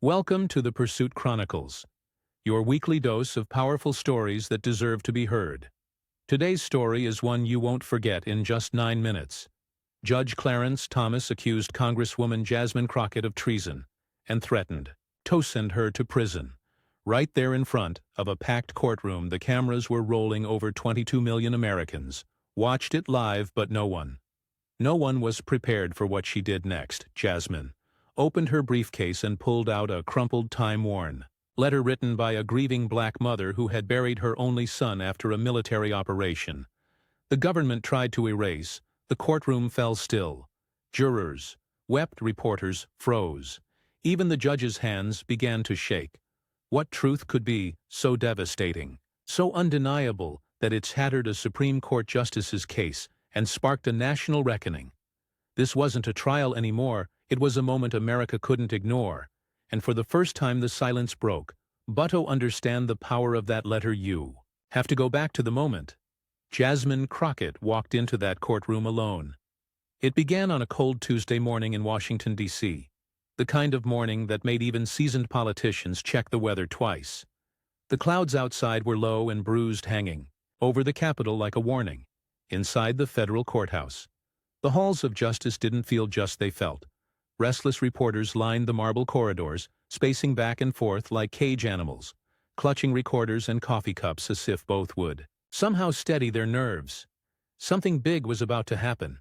Welcome to the Pursuit Chronicles, your weekly dose of powerful stories that deserve to be heard. Today's story is one you won't forget in just 9 minutes. Judge Clarence Thomas accused Congresswoman Jasmine Crockett of treason and threatened to send her to prison. Right there in front of a packed courtroom, the cameras were rolling. Over 22 million Americans watched it live, but no one was prepared for what she did next. Jasmine opened her briefcase and pulled out a crumpled, time-worn letter written by a grieving black mother who had buried her only son after a military operation. The government tried to erase. The courtroom fell still. Jurors wept, reporters froze. Even the judge's hands began to shake. What truth could be so devastating, so undeniable that it shattered a Supreme Court justice's case and sparked a national reckoning? This wasn't a trial anymore. It was a moment America couldn't ignore, and for the first time the silence broke. But to understand the power of that letter, you have to go back to the moment Jasmine Crockett walked into that courtroom alone. It began on a cold Tuesday morning in Washington, D.C., the kind of morning that made even seasoned politicians check the weather twice. The clouds outside were low and bruised, hanging over the Capitol like a warning. Inside the federal courthouse, the halls of justice didn't feel just, they felt. Restless reporters lined the marble corridors, spacing back and forth like cage animals, clutching recorders and coffee cups as if both would somehow steady their nerves. Something big was about to happen.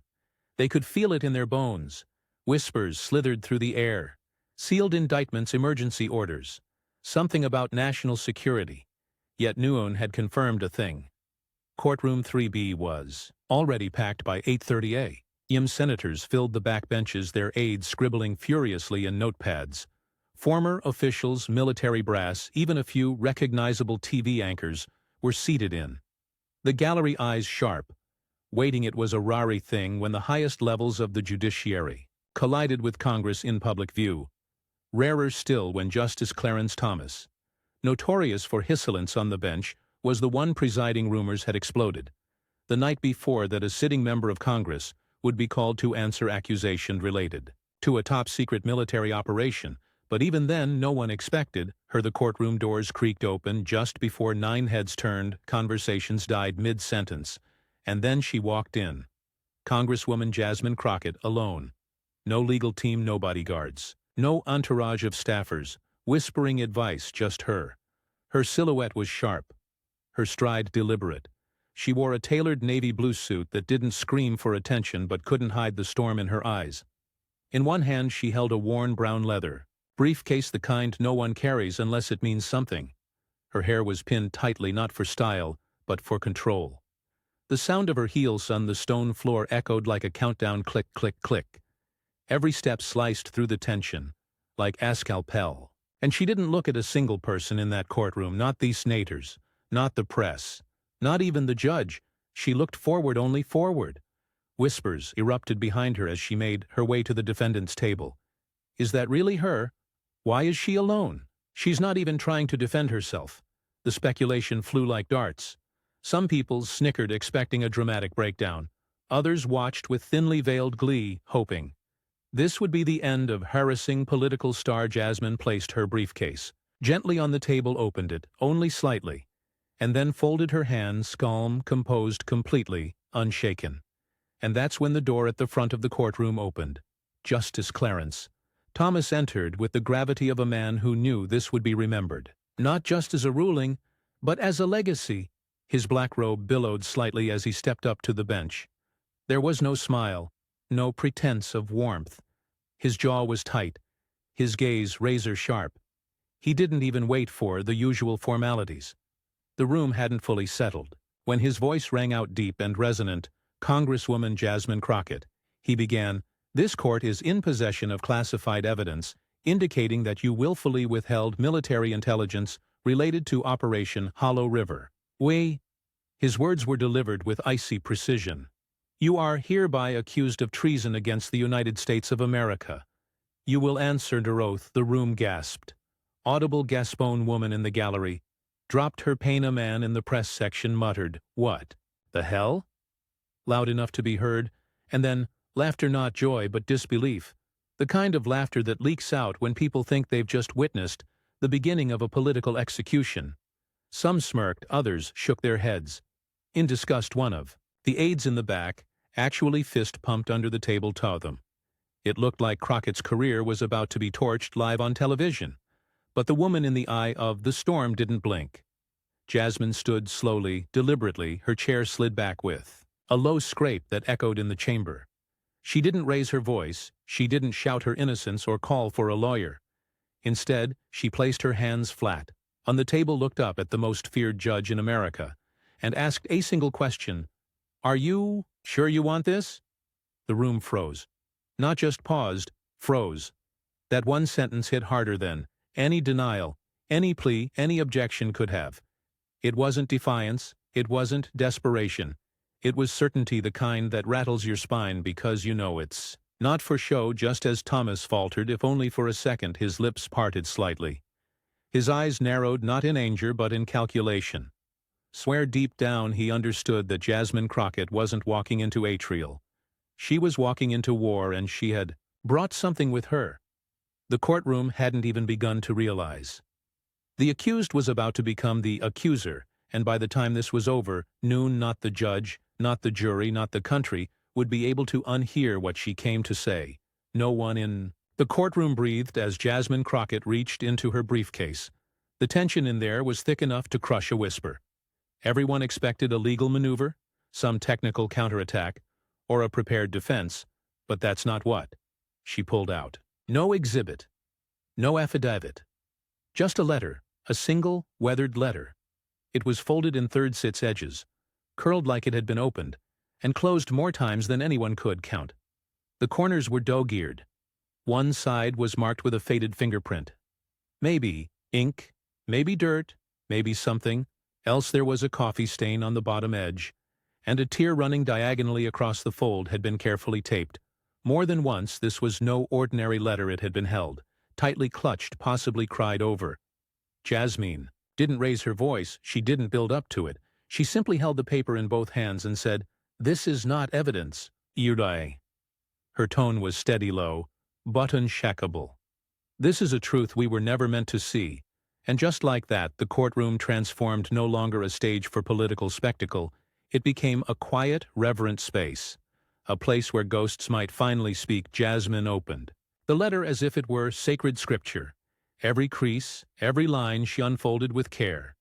They could feel it in their bones. Whispers slithered through the air. Sealed indictments, emergency orders. Something about national security. Yet noon had confirmed a thing. Courtroom 3B was already packed by 8:30 a.m. Senators filled the back benches, their aides scribbling furiously in notepads. Former officials, military brass, even a few recognizable TV anchors were seated in the gallery, eyes sharp. Waiting, it was a rare thing when the highest levels of the judiciary collided with Congress in public view. Rarer still when Justice Clarence Thomas, notorious for hissilence on the bench, was the one presiding. Rumors had exploded the night before that a sitting member of Congress would be called to answer accusation related to a top-secret military operation, but even then no one expected her. The courtroom doors creaked open just before 9 heads turned, conversations died mid-sentence, and then she walked in. Congresswoman Jasmine Crockett, alone. No legal team, no bodyguards, no entourage of staffers whispering advice, just her. Her silhouette was sharp, her stride deliberate. She wore a tailored navy blue suit that didn't scream for attention but couldn't hide the storm in her eyes. In one hand she held a worn brown leather briefcase, the kind no one carries unless it means something. Her hair was pinned tightly, not for style, but for control. The sound of her heels on the stone floor echoed like a countdown, click, click, click. Every step sliced through the tension, like a scalpel. And she didn't look at a single person in that courtroom, not the senators, not the press, not even the judge. She looked forward, only forward. Whispers erupted behind her as she made her way to the defendant's table. Is that really her? Why is she alone? She's not even trying to defend herself. The speculation flew like darts. Some people snickered, expecting a dramatic breakdown. Others watched with thinly veiled glee, hoping this would be the end of harassing political star. Jasmine placed her briefcase gently on the table, opened it, only slightly, and then folded her hands, calm, composed, completely unshaken. And that's when the door at the front of the courtroom opened. Justice Clarence Thomas entered with the gravity of a man who knew this would be remembered, not just as a ruling, but as a legacy. His black robe billowed slightly as he stepped up to the bench. There was no smile, no pretense of warmth. His jaw was tight, his gaze razor sharp. He didn't even wait for the usual formalities. The room hadn't fully settled when his voice rang out deep and resonant. Congresswoman Jasmine Crockett, he began, this court is in possession of classified evidence indicating that you willfully withheld military intelligence related to Operation Hollow River. His words were delivered with icy precision. You are hereby accused of treason against the United States of America. You will answer under oath. The room gasped. Audible Gaspone woman in the gallery dropped her pain. A man in the press section muttered, "What the hell?" loud enough to be heard, and then laughter, not joy but disbelief. The kind of laughter that leaks out when people think they've just witnessed the beginning of a political execution. Some smirked, others shook their heads. In disgust, one of the aides in the back actually fist-pumped under the table to them. It looked like Crockett's career was about to be torched live on television. But the woman in the eye of the storm didn't blink. Jasmine stood slowly, deliberately, her chair slid back with a low scrape that echoed in the chamber. She didn't raise her voice, she didn't shout her innocence or call for a lawyer. Instead, she placed her hands flat on the table, looked up at the most feared judge in America, and asked a single question: "Are you sure you want this?" The room froze. Not just paused, froze. That one sentence hit harder than any denial, any plea, any objection could have. It wasn't defiance, it wasn't desperation. It was certainty, the kind that rattles your spine because you know it's not for show. Just as Thomas faltered, if only for a second, his lips parted slightly. His eyes narrowed, not in anger but in calculation. Swear deep down he understood that Jasmine Crockett wasn't walking into atrial. She was walking into war, and she had brought something with her. The courtroom hadn't even begun to realize. The accused was about to become the accuser, and by the time this was over, not the judge, not the jury, not the country, would be able to unhear what she came to say. No one in the courtroom breathed as Jasmine Crockett reached into her briefcase. The tension in there was thick enough to crush a whisper. Everyone expected a legal maneuver, some technical counterattack, or a prepared defense, but that's not what she pulled out. No exhibit, no affidavit. Just a letter, a single, weathered letter. It was folded in thirds, its edges, curled like it had been opened, and closed more times than anyone could count. The corners were dog-eared. One side was marked with a faded fingerprint. Maybe ink, maybe dirt, maybe something else. There was a coffee stain on the bottom edge, and a tear running diagonally across the fold had been carefully taped. More than once, this was no ordinary letter. It had been held, tightly clutched, possibly cried over. Jasmine didn't raise her voice, she didn't build up to it. She simply held the paper in both hands and said, "This is not evidence, Yudai." Her tone was steady, low, but unshakable. "This is a truth we were never meant to see." And just like that, the courtroom transformed, no longer a stage for political spectacle. It became a quiet, reverent space. A place where ghosts might finally speak. Jasmine opened the letter as if it were sacred scripture. Every crease, every line she unfolded with care.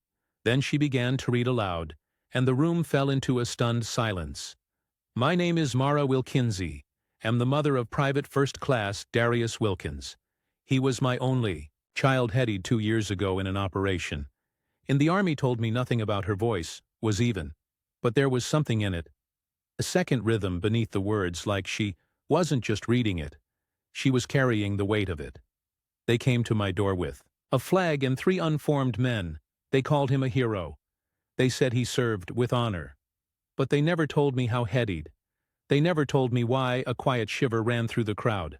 Then she began to read aloud, and the room fell into a stunned silence. "My name is Mara Wilkinsey, am the mother of Private First Class Darius Wilkins. He was my only child, headed 2 years ago in an operation. In the Army, told me nothing about her voice was even, but there was something in it. A second rhythm beneath the words, like she wasn't just reading it. She was carrying the weight of it. They came to my door with a flag and 3 unformed men. They called him a hero. They said he served with honor. But they never told me how headied. They never told me why." A quiet shiver ran through the crowd.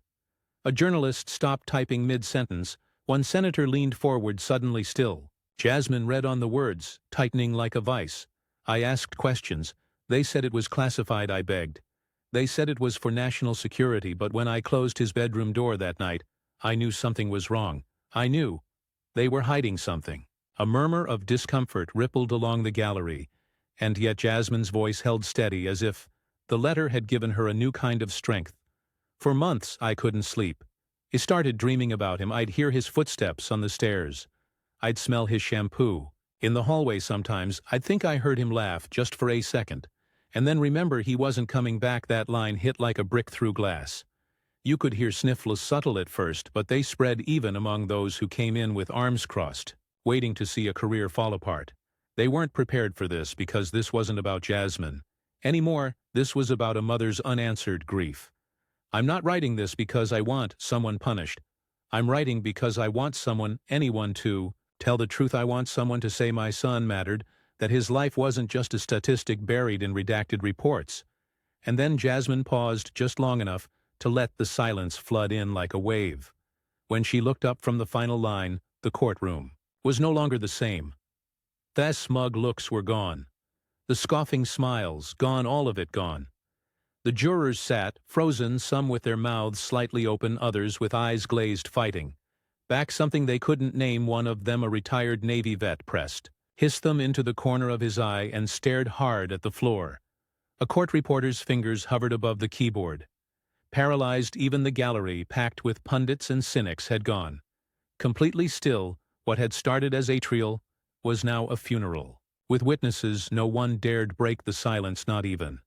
A journalist stopped typing mid-sentence. One senator leaned forward, suddenly still. Jasmine read on, the words tightening like a vice. "I asked questions. They said it was classified. I begged. They said it was for national security, but when I closed his bedroom door that night, I knew something was wrong. I knew. They were hiding something." A murmur of discomfort rippled along the gallery, and yet Jasmine's voice held steady, as if the letter had given her a new kind of strength. "For months I couldn't sleep. I started dreaming about him. I'd hear his footsteps on the stairs. I'd smell his shampoo. In the hallway sometimes, I'd think I heard him laugh just for a second, and then remember he wasn't coming back." That line hit like a brick through glass. You could hear sniffles, subtle at first, but they spread even among those who came in with arms crossed, waiting to see a career fall apart. They weren't prepared for this, because this wasn't about Jasmine anymore. This was about a mother's unanswered grief. "I'm not writing this because I want someone punished. I'm writing because I want someone, anyone, to tell the truth. I want someone to say my son mattered, that his life wasn't just a statistic buried in redacted reports." And then Jasmine paused just long enough to let the silence flood in like a wave. When she looked up from the final line, the courtroom was no longer the same. The smug looks were gone. The scoffing smiles, gone, all of it gone. The jurors sat, frozen, some with their mouths slightly open, others with eyes glazed, fighting back something they couldn't name. One of them, a retired Navy vet, hissed them into the corner of his eye and stared hard at the floor. A court reporter's fingers hovered above the keyboard. Paralyzed, even the gallery, packed with pundits and cynics, had gone. Completely still, what had started as atrial was now a funeral. With witnesses, no one dared break the silence, not even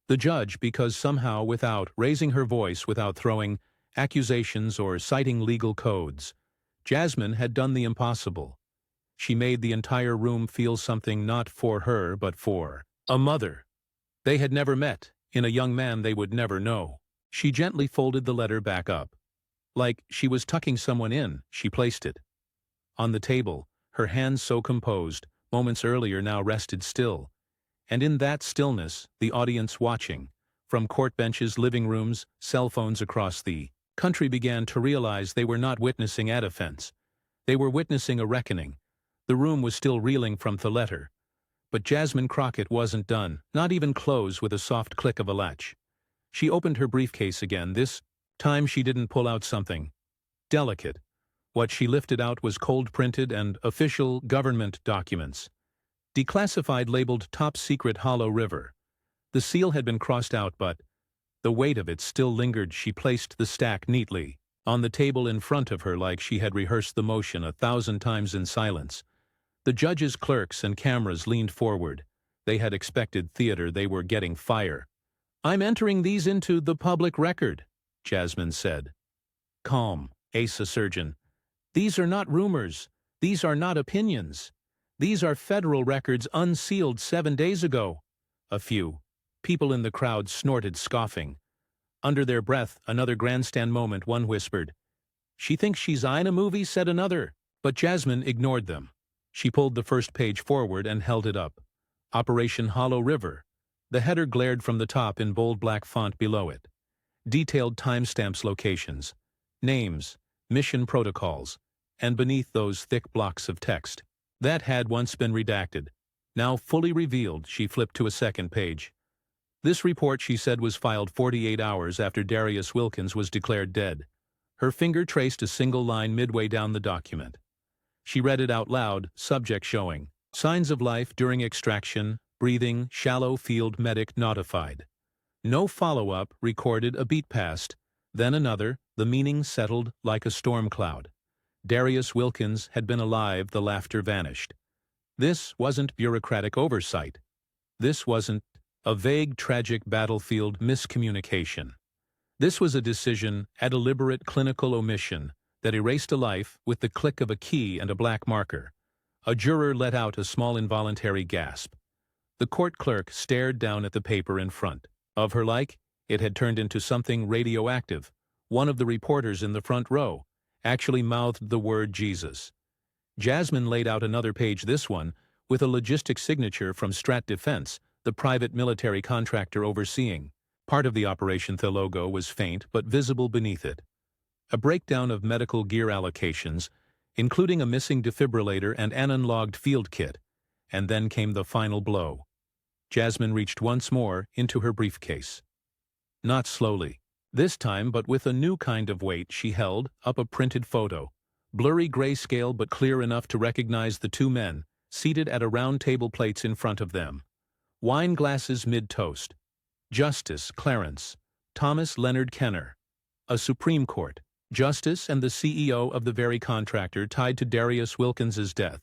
the judge, because somehow, without raising her voice, without throwing accusations or citing legal codes, Jasmine had done the impossible. She made the entire room feel something, not for her but for a mother they had never met, in a young man they would never know. She gently folded the letter back up. Like she was tucking someone in, she placed it on the table, her hands so composed, moments earlier now rested still. And in that stillness, the audience watching, from court benches, living rooms, cell phones across the country, began to realize they were not witnessing a defense. They were witnessing a reckoning. The room was still reeling from the letter. But Jasmine Crockett wasn't done, not even close with a soft click of a latch. She opened her briefcase again. This time she didn't pull out something delicate. What she lifted out was cold-printed and official government documents. Declassified, labeled Top Secret, Hollow River. The seal had been crossed out, but the weight of it still lingered. She placed the stack neatly on the table in front of her, like she had rehearsed the motion 1,000 times in silence. The judges, clerks, and cameras leaned forward. They had expected theater. They were getting fire. "I'm entering these into the public record," Jasmine said. "Calm, Asa surgeon. These are not rumors. These are not opinions. These are federal records unsealed 7 days ago." A few people in the crowd snorted, scoffing. Under their breath, another grandstand moment, one whispered. "She thinks she's in a movie," said another. But Jasmine ignored them. She pulled the first page forward and held it up. Operation Hollow River. The header glared from the top in bold black font below it. Detailed timestamps, locations, names, mission protocols, and beneath those thick blocks of text that had once been redacted, now fully revealed. She flipped to a second page. This report, she said, was filed 48 hours after Darius Wilkins was declared dead. Her finger traced a single line midway down the document. She read it out loud, subject showing signs of life during extraction, breathing, shallow field, medic notified. No follow-up, recorded, a beat passed, then another. The meaning settled like a storm cloud. Darius Wilkins had been alive. The laughter vanished. This wasn't bureaucratic oversight. This wasn't a vague, tragic battlefield miscommunication. This was a decision, a deliberate clinical omission that erased a life with the click of a key and a black marker. A juror let out a small involuntary gasp. The court clerk stared down at the paper in front of her like it had turned into something radioactive. One of the reporters in the front row actually mouthed the word Jesus. Jasmine laid out another page, this one with a logistics signature from Strat Defense, the private military contractor overseeing part of the operation. The logo was faint but visible beneath it. A breakdown of medical gear allocations, including a missing defibrillator and an unlogged field kit. And then came the final blow. Jasmine reached once more into her briefcase. Not slowly, this time, but with a new kind of weight. She held up a printed photo, blurry grayscale but clear enough to recognize the two men seated at a round table, plates in front of them. Wine glasses mid-toast. Justice Clarence, Thomas Leonard Kenner. A Supreme Court justice and the CEO of the very contractor tied to Darius Wilkins's death.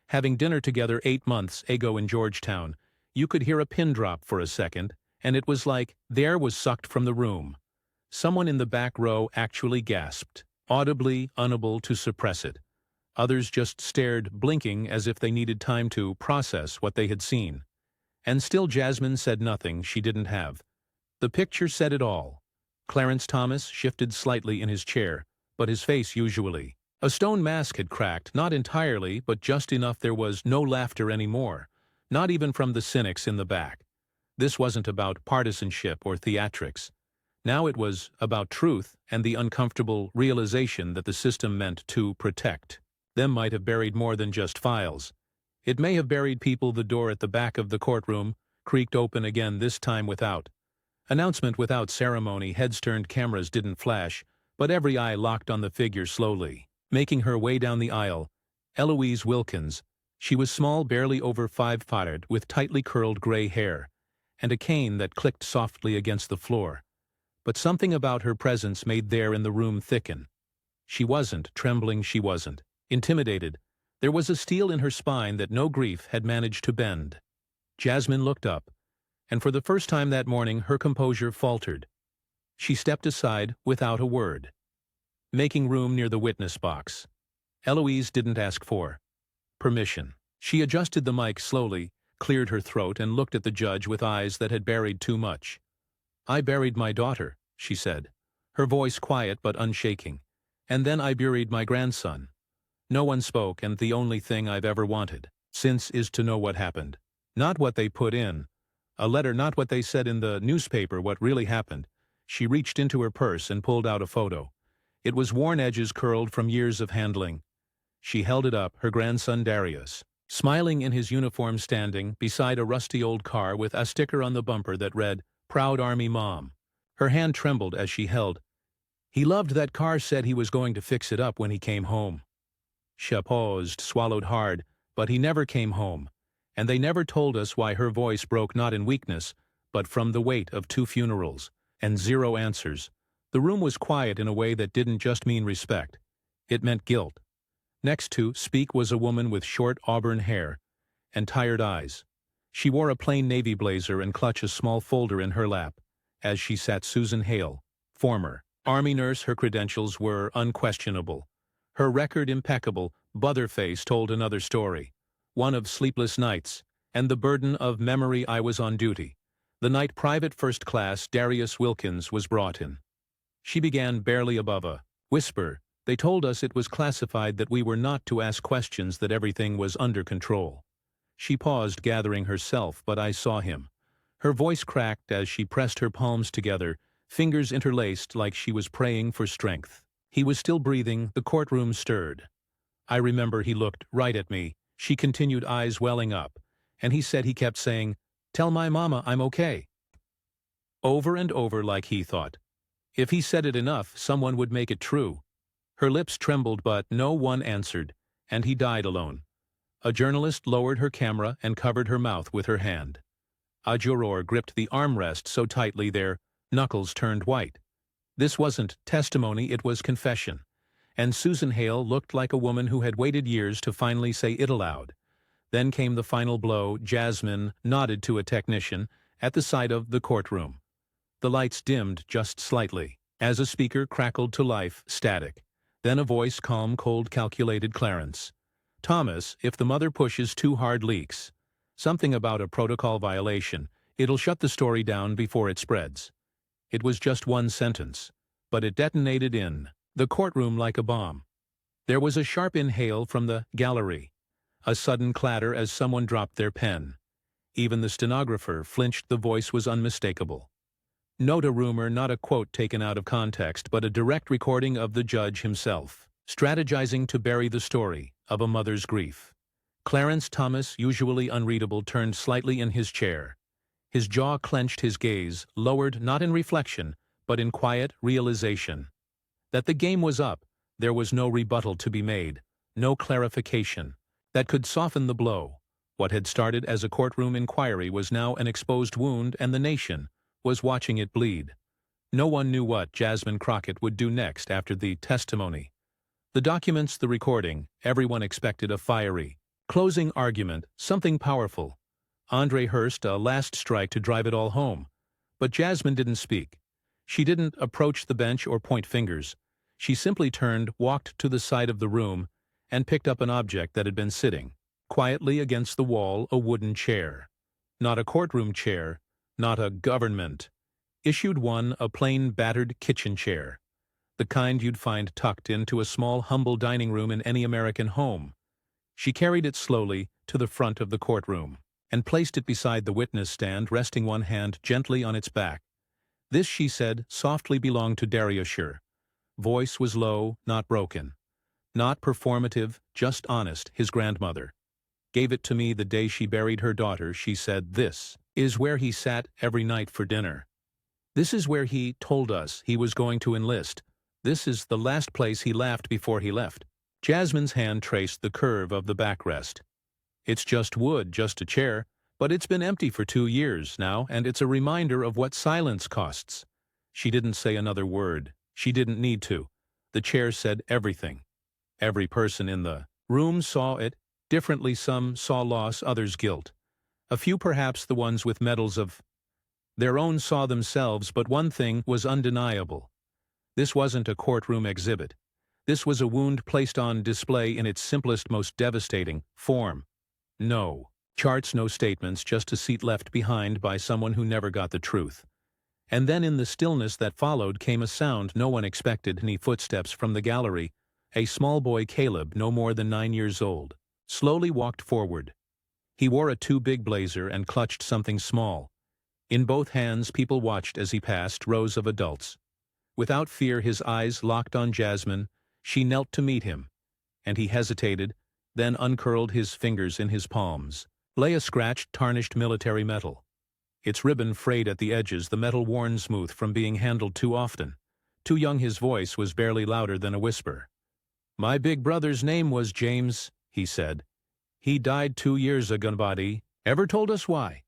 Having dinner together 8 months ago in Georgetown, you could hear a pin drop for a second, and it was like the air was sucked from the room. Someone in the back row actually gasped, audibly, unable to suppress it. Others just stared, blinking as if they needed time to process what they had seen. And still Jasmine said nothing. She didn't have. The picture said it all. Clarence Thomas shifted slightly in his chair, but his face usually. A stone mask had cracked, not entirely, but just enough. There was no laughter anymore, not even from the cynics in the back. This wasn't about partisanship or theatrics. Now it was about truth and the uncomfortable realization that the system meant to protect them might have buried more than just files. It may have buried people. The door at the back of the courtroom creaked open again, this time without Announcement without ceremony. Heads turned, cameras didn't flash, but every eye locked on the figure slowly. Making her way down the aisle, Eloise Wilkins. She was small, barely over 5'5", with tightly curled gray hair, and a cane that clicked softly against the floor. But something about her presence made there in the room thicken. She wasn't trembling, she wasn't intimidated. There was a steel in her spine that no grief had managed to bend. Jasmine looked up, and for the first time that morning her composure faltered. She stepped aside without a word, making room near the witness box. Eloise didn't ask for permission. She adjusted the mic slowly, cleared her throat, and looked at the judge with eyes that had buried too much. "I buried my daughter," she said, her voice quiet but unshaking. "And then I buried my grandson. No one spoke, and the only thing I've ever wanted since is to know what happened. Not what they put in a letter, not what they said in the newspaper, what really happened." She reached into her purse and pulled out a photo. It was worn, edges curled from years of handling. She held it up, her grandson Darius, smiling in his uniform, standing beside a rusty old car with a sticker on the bumper that read, "Proud Army Mom." Her hand trembled as she held. "He loved that car, said he was going to fix it up when he came home." She paused, swallowed hard, but he never came home. And they never told us why. Her voice broke not in weakness, but from the weight of 2 funerals, and 0 answers. The room was quiet in a way that didn't just mean respect. It meant guilt. Next to speak was a woman with short auburn hair and tired eyes. She wore a plain navy blazer and clutched a small folder in her lap. As she sat, Susan Hale, former Army nurse. Her credentials were unquestionable. Her record impeccable. Butherface told another story, one of sleepless nights, and the burden of memory. "I was on duty the night Private First Class Darius Wilkins was brought in." She began barely above a whisper. "They told us it was classified, that we were not to ask questions, that everything was under control." She paused, gathering herself, but I saw him. Her voice cracked as she pressed her palms together, fingers interlaced like she was praying for strength. He was still breathing. The courtroom stirred. "I remember he looked right at me," she continued, eyes welling up. "And he said," he kept saying, "Tell my mama I'm okay." Over and over, like he thought. If he said it enough, someone would make it true. Her lips trembled, but no one answered, and he died alone. A journalist lowered her camera and covered her mouth with her hand. A juror gripped the armrest so tightly their knuckles turned white. This wasn't testimony, it was confession. And Susan Hale looked like a woman who had waited years to finally say it aloud. Then came the final blow. Jasmine nodded to a technician at the side of the courtroom. The lights dimmed just slightly, as a speaker crackled to life, static. Then a voice, calm, cold, calculated. "Clarence. Thomas, if the mother pushes too hard, leaks. Something about a protocol violation. It'll shut the story down before it spreads." It was just one sentence, but it detonated in the courtroom like a bomb. There was a sharp inhale from the gallery, a sudden clatter as someone dropped their pen. Even the stenographer flinched. The voice was unmistakable. Not a rumor, not a quote taken out of context, but a direct recording of the judge himself, strategizing to bury the story of a mother's grief. Clarence Thomas, usually unreadable, turned slightly in his chair. His jaw clenched, his gaze lowered, not in reflection, but in quiet realization. That the game was up. There was no rebuttal to be made, no clarification that could soften the blow. What had started as a courtroom inquiry was now an exposed wound, and the nation was watching it bleed. No one knew what Jasmine Crockett would do next after the testimony. The documents, the recording, everyone expected a fiery closing argument, something powerful. Andre Hurst, a last strike to drive it all home. But Jasmine didn't speak. She didn't approach the bench or point fingers. She simply turned, walked to the side of the room, and picked up an object that had been sitting quietly against the wall, a wooden chair. Not a courtroom chair, not a government issued one, a plain, battered kitchen chair. The kind you'd find tucked into a small, humble dining room in any American home. She carried it slowly to the front of the courtroom and placed it beside the witness stand, resting one hand gently on its back. This, she said, softly belonged to Darius. Voice was low, not broken. Not performative, just honest. His grandmother gave it to me the day she buried her daughter. She said, "This is where he sat every night for dinner." This is where he told us he was going to enlist. This is the last place he laughed before he left. Jasmine's hand traced the curve of the backrest. It's just wood, just a chair, but it's been empty for 2 years now, and it's a reminder of what silence costs. She didn't say another word. She didn't need to. The chair said everything. Every person in the room saw it. Differently, some saw loss, others guilt. A few, perhaps the ones with medals of their own, saw themselves, but one thing was undeniable. This wasn't a courtroom exhibit. This was a wound placed on display in its simplest, most devastating form. No charts, no statements, just a seat left behind by someone who never got the truth. And then in the stillness that followed came a sound no one expected, any footsteps from the gallery. A small boy, Caleb, no more than 9 years old, slowly walked forward. He wore a too-big blazer and clutched something small. In both hands, people watched as he passed rows of adults. Without fear, his eyes locked on Jasmine. She knelt to meet him, and he hesitated, then uncurled his fingers in his palms. Lay a scratched, tarnished military medal. Its ribbon frayed at the edges, the metal worn smooth from being handled too often. Too young, his voice was barely louder than a whisper. "My big brother's name was James," he said. "He died 2 years ago. Nobody ever told us why."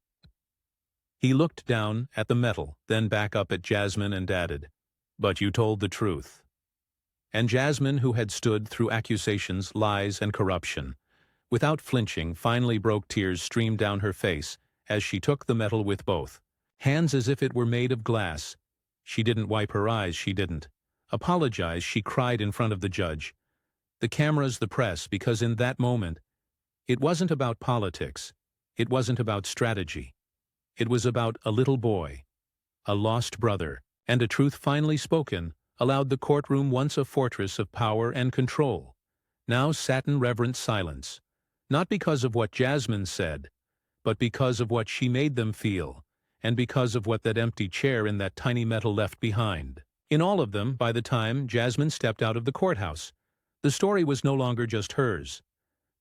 He looked down at the metal, then back up at Jasmine and added, "But you told the truth." And Jasmine, who had stood through accusations, lies, and corruption, without flinching, finally broke. Tears streamed down her face as she took the metal with both hands as if it were made of glass. She didn't wipe her eyes, she didn't apologize, she cried in front of the judge, the cameras, the press, because in that moment, it wasn't about politics, it wasn't about strategy. It was about a little boy, a lost brother, and a truth finally spoken allowed the courtroom, once a fortress of power and control, now sat in reverent silence. Not because of what Jasmine said, but because of what she made them feel, and because of what that empty chair in that tiny metal left behind. In all of them, by the time Jasmine stepped out of the courthouse, the story was no longer just hers.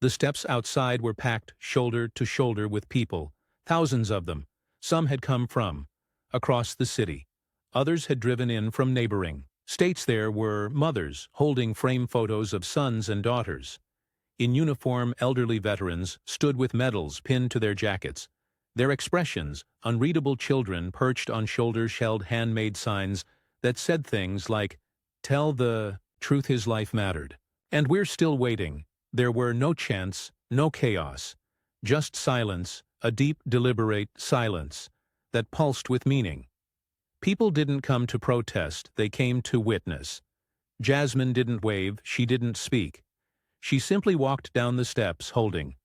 The steps outside were packed shoulder to shoulder with people, thousands of them. Some had come from across the city. Others had driven in from neighboring states. There were mothers holding frame photos of sons and daughters. In uniform, elderly veterans stood with medals pinned to their jackets. Their expressions, unreadable. Children perched on shoulders held handmade signs that said things like, "Tell the truth, his life mattered." And we're still waiting. There were no chants, no chaos, just silence, a deep, deliberate silence that pulsed with meaning. People didn't come to protest, they came to witness. Jasmine didn't wave, she didn't speak. She simply walked down the steps holding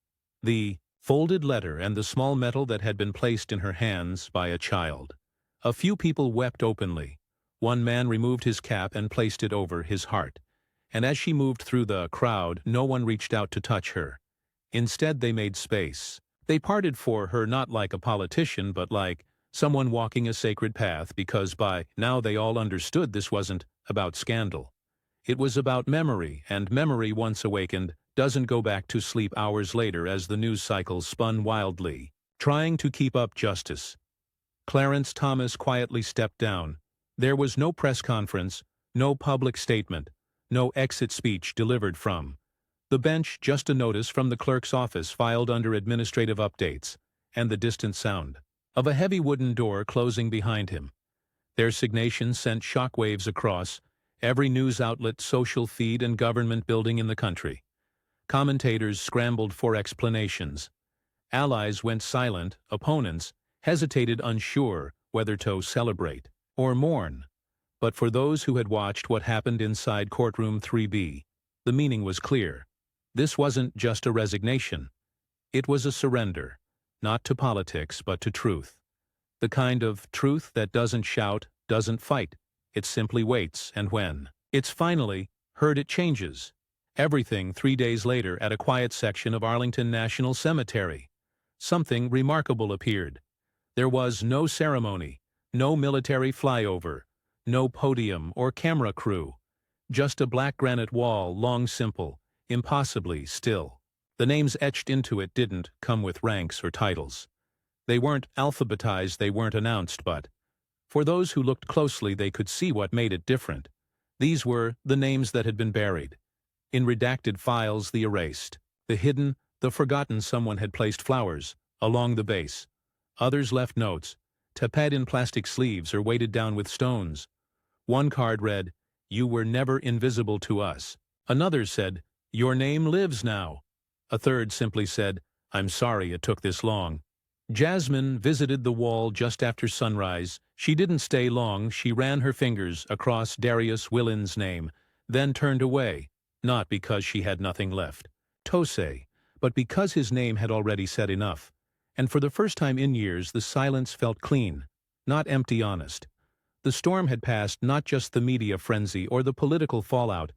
the folded letter and the small medal that had been placed in her hands by a child. A few people wept openly. One man removed his cap and placed it over his heart. And as she moved through the crowd, no one reached out to touch her. Instead, they made space. They parted for her, not like a politician, but like someone walking a sacred path, because by now they all understood this wasn't about scandal. It was about memory, and memory, once awakened, doesn't go back to sleep hours later as the news cycles spun wildly, trying to keep up justice. Clarence Thomas quietly stepped down. There was no press conference, no public statement, no exit speech delivered from the bench, just a notice from the clerk's office filed under administrative updates, and the distant sound of a heavy wooden door closing behind him. Their resignation sent shockwaves across every news outlet, social feed, and government building in the country. Commentators scrambled for explanations. Allies went silent, opponents hesitated, unsure whether to celebrate or mourn. But for those who had watched what happened inside courtroom 3B, the meaning was clear. This wasn't just a resignation. It was a surrender, not to politics but to truth. The kind of truth that doesn't shout, doesn't fight. It simply waits, and when it's finally heard, it changes everything. 3 days later, at a quiet section of Arlington National Cemetery, something remarkable appeared. There was no ceremony, no military flyover, no podium or camera crew, just a black granite wall, long, simple, impossibly still. The names etched into it didn't come with ranks or titles. They weren't alphabetized, they weren't announced, but For those who looked closely, they could see what made it different. These were the names that had been buried. In redacted files, the erased. The hidden, the forgotten. Someone had placed flowers along the base. Others left notes, taped in plastic sleeves or weighted down with stones. One card read, "You were never invisible to us." Another said, "Your name lives now." A third simply said, "I'm sorry it took this long." Jasmine visited the wall just after sunrise. She didn't stay long. She ran her fingers across Darius Willin's name, then turned away, not because she had nothing left to say, but because his name had already said enough. And for the first time in years, the silence felt clean, not empty, honest. The storm had passed, not just the media frenzy or the political fallout,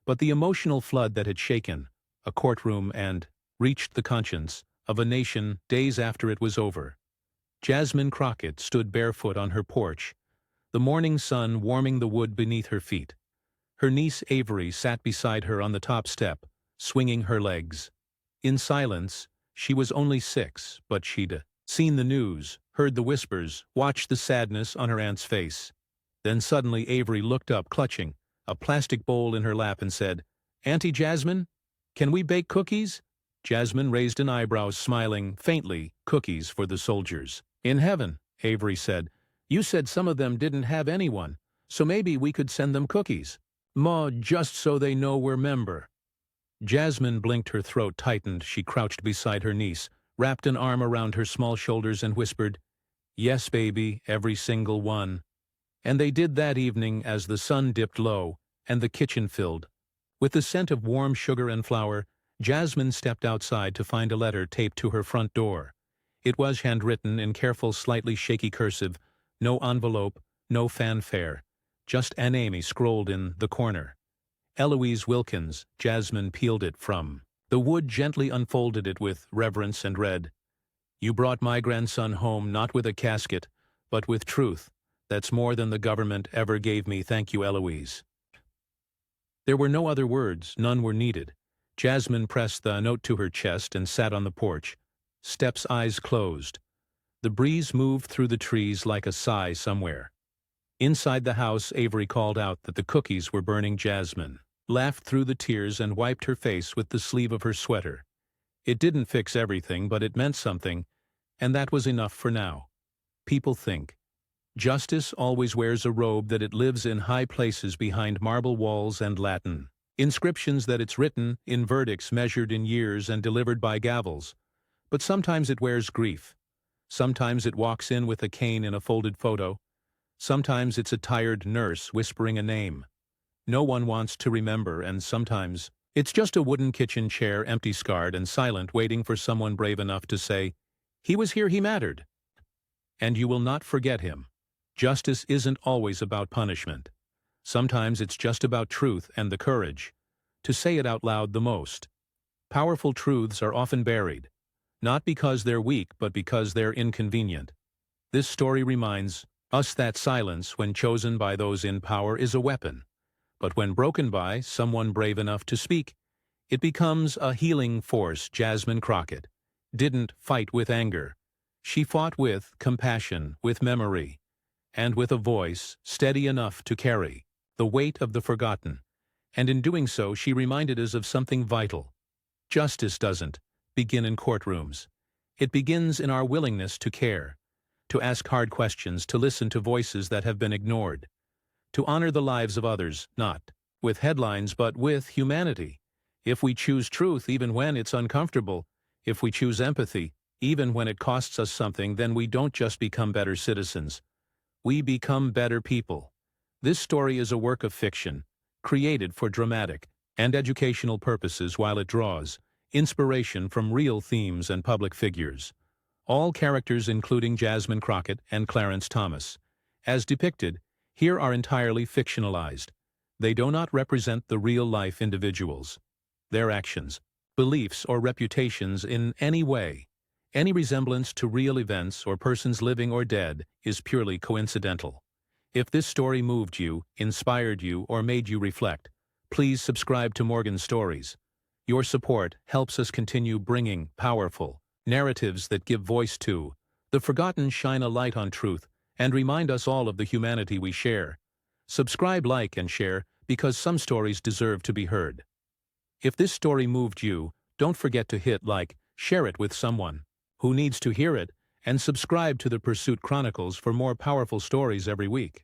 but the emotional flood that had shaken a courtroom and reached the conscience of a nation days after it was over. Jasmine Crockett stood barefoot on her porch, the morning sun warming the wood beneath her feet. Her niece Avery sat beside her on the top step, swinging her legs. In silence, she was only 6, but she'd seen the news, heard the whispers, watched the sadness on her aunt's face. Then suddenly Avery looked up, clutching a plastic bowl in her lap, and said, "Auntie Jasmine, can we bake cookies?" Jasmine raised an eyebrow, smiling faintly. "Cookies for the soldiers in heaven," Avery said. "You said some of them didn't have anyone, so maybe we could send them cookies. Ma, just so they know we're member." Jasmine blinked, her throat tightened. She crouched beside her niece, wrapped an arm around her small shoulders, and whispered, "Yes, baby, every single one." And they did that evening as the sun dipped low and the kitchen filled with the scent of warm sugar and flour. Jasmine stepped outside to find a letter taped to her front door. It was handwritten in careful, slightly shaky cursive, no envelope, no fanfare, just an Amy scrolled in the corner. Eloise Wilkins. Jasmine peeled it from the wood, gently unfolded it with reverence, and read, "You brought my grandson home not with a casket, but with truth. That's more than the government ever gave me. Thank you, Eloise." There were no other words, none were needed. Jasmine pressed the note to her chest and sat on the porch, steps, eyes closed. The breeze moved through the trees like a sigh somewhere. Inside the house, Avery called out that the cookies were burning. Jasmine laughed through the tears and wiped her face with the sleeve of her sweater. It didn't fix everything, but it meant something, and that was enough for now. People think justice always wears a robe, that it lives in high places behind marble walls and Latin inscriptions, that it's written in verdicts measured in years and delivered by gavels. But sometimes it wears grief. Sometimes it walks in with a cane in a folded photo. Sometimes it's a tired nurse whispering a name no one wants to remember, and sometimes it's just a wooden kitchen chair, empty, scarred, and silent, waiting for someone brave enough to say, "He was here, he mattered." And you will not forget him. Justice isn't always about punishment. Sometimes it's just about truth and the courage to say it out loud the most. Powerful truths are often buried, not because they're weak, but because they're inconvenient. This story reminds us that silence, when chosen by those in power, is a weapon. But when broken by someone brave enough to speak, it becomes a healing force. Jasmine Crockett didn't fight with anger. She fought with compassion, with memory, and with a voice steady enough to carry the weight of the forgotten. And in doing so, she reminded us of something vital. Justice doesn't begin in courtrooms. It begins in our willingness to care, to ask hard questions, to listen to voices that have been ignored, to honor the lives of others, not with headlines, but with humanity. If we choose truth, even when it's uncomfortable, if we choose empathy, even when it costs us something, then we don't just become better citizens. We become better people. This story is a work of fiction, created for dramatic and educational purposes, while it draws inspiration from real themes and public figures. All characters, including Jasmine Crockett and Clarence Thomas, as depicted here, are entirely fictionalized. They do not represent the real-life individuals, their actions, beliefs, or reputations in any way. Any resemblance to real events or persons living or dead is purely coincidental. If this story moved you, inspired you, or made you reflect, please subscribe to Morgan Stories. Your support helps us continue bringing powerful narratives that give voice to the forgotten, shine a light on truth, and remind us all of the humanity we share. Subscribe, like, and share, because some stories deserve to be heard. If this story moved you, don't forget to hit like, share it with someone who needs to hear it, and subscribe to the Pursuit Chronicles for more powerful stories every week.